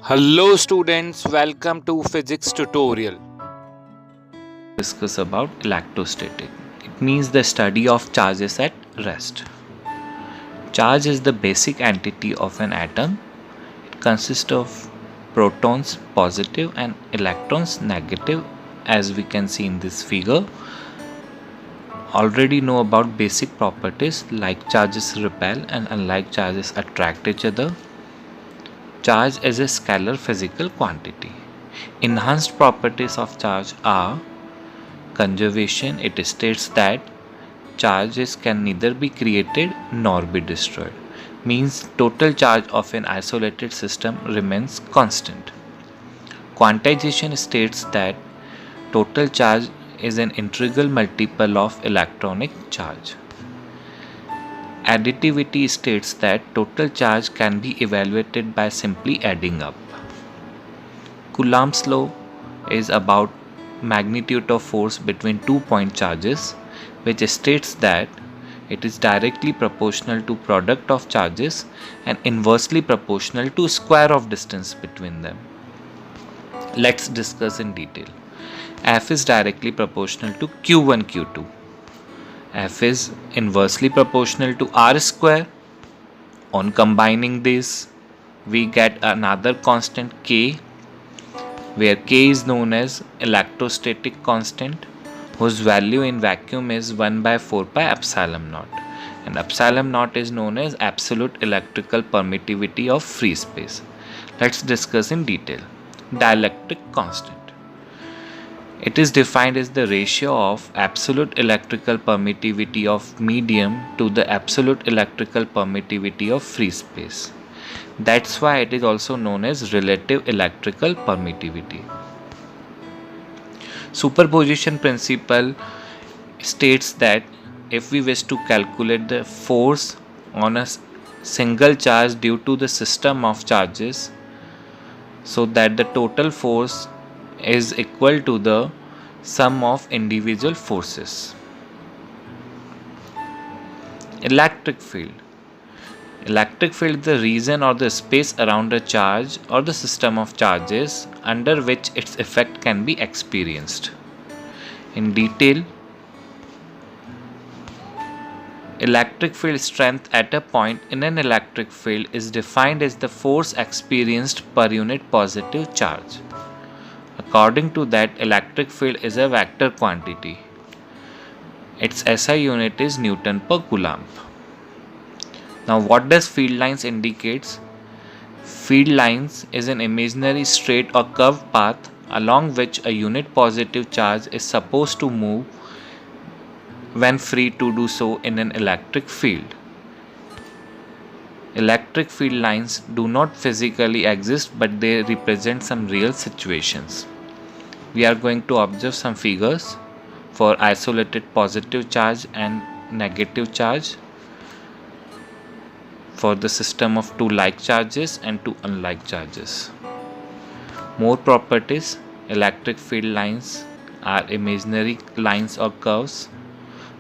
Hello students, welcome to physics tutorial. Discuss about electrostatic. It means the study of charges at rest. Charge is the basic entity of an atom. It consists of protons positive and electrons negative, as we can see in this figure. Already know about basic properties like charges repel and unlike charges attract each other. Charge is a scalar physical quantity. Enhanced properties of charge are conservation. It states that charges can neither be created nor be destroyed. Means total charge of an isolated system remains constant. Quantization states that total charge is an integral multiple of electronic charge. Additivity states that total charge can be evaluated by simply adding up. Coulomb's law is about magnitude of force between 2 point charges, which states that it is directly proportional to product of charges and inversely proportional to square of distance between them. Let's discuss in detail. F is directly proportional to Q1 Q2. F is inversely proportional to R square. On combining this, we get another constant K, where K is known as electrostatic constant, whose value in vacuum is 1 by 4 pi epsilon naught, and epsilon naught is known as absolute electrical permittivity of free space. Let's discuss in detail. Dielectric constant. It is defined as the ratio of absolute electrical permittivity of medium to the absolute electrical permittivity of free space. That's why it is also known as relative electrical permittivity. Superposition principle states that if we wish to calculate the force on a single charge due to the system of charges, so that the total force is equal to the sum of individual forces. Electric field. Electric field is the region or the space around a charge or the system of charges under which its effect can be experienced. In detail, electric field strength at a point in an electric field is defined as the force experienced per unit positive charge. According to that, electric field is a vector quantity. Its SI unit is Newton per Coulomb. Now, what does field lines indicates? Field lines is an imaginary straight or curved path along which a unit positive charge is supposed to move when free to do so in an electric field. Electric field lines do not physically exist, but they represent some real situations. We are going to observe some figures for isolated positive charge and negative charge, for the system of two like charges and two unlike charges. More properties. Electric field lines are imaginary lines or curves.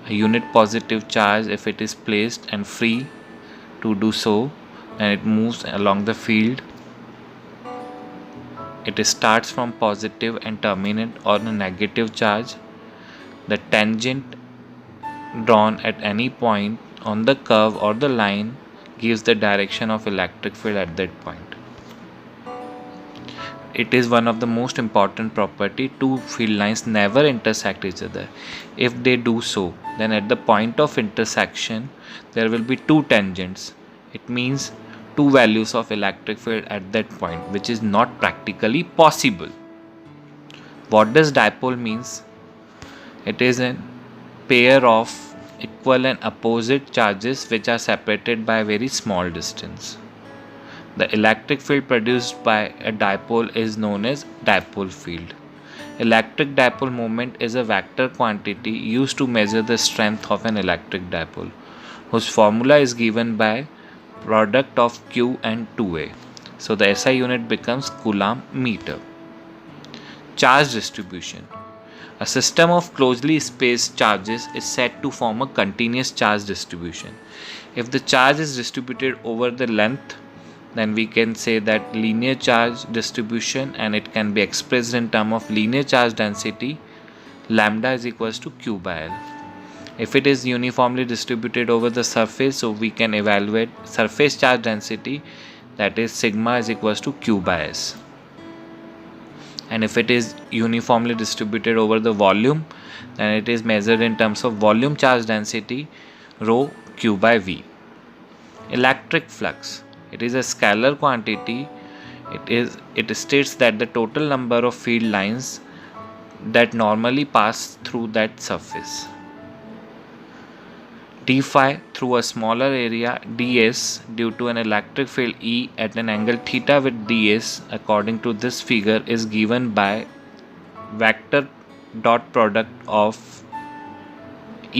A unit positive charge, if it is placed and free to do so, and it moves along the field, it starts from positive and terminates on a negative charge. The tangent drawn at any point on the curve or the line gives the direction of electric field at that point. It is one of the most important property. Two field lines never intersect each other. If they do so, then at the point of intersection there will be two tangents. It means two values of electric field at that point, which is not practically possible. What does dipole means? It is a pair of equal and opposite charges which are separated by a very small distance. The electric field produced by a dipole is known as dipole field. Electric dipole moment is a vector quantity used to measure the strength of an electric dipole, whose formula is given by product of Q and 2A. So the SI unit becomes Coulomb meter. Charge distribution. A system of closely spaced charges is said to form a continuous charge distribution. If the charge is distributed over the length then we can say that linear charge distribution, and it can be expressed in terms of linear charge density. Lambda is equals to Q by L. If it is uniformly distributed over the surface, so we can evaluate surface charge density, that is sigma is equals to Q by S. And if it is uniformly distributed over the volume, then it is measured in terms of volume charge density, rho Q by V. Electric flux, it is a scalar quantity. It states that the total number of field lines that normally pass through that surface. d phi through a smaller area ds due to an electric field E at an angle theta with ds according to this figure is given by vector dot product of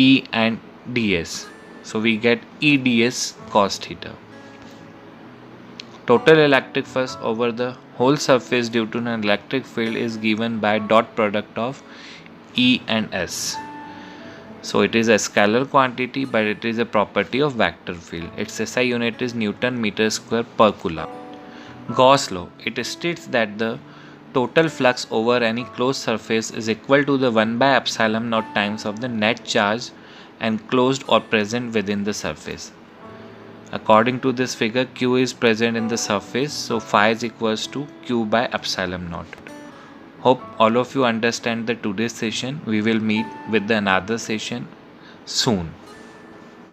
E and ds. So we get E ds cos theta. Total electric force over the whole surface due to an electric field is given by dot product of E and S. So it is a scalar quantity, but it is a property of vector field. Its SI unit is Newton meter square per coulomb. Gauss law, it states that the total flux over any closed surface is equal to the 1 by epsilon naught times of the net charge enclosed or present within the surface. According to this figure, Q is present in the surface, so phi is equals to Q by epsilon naught. Hope all of you understand the today's session. We will meet with the another session soon.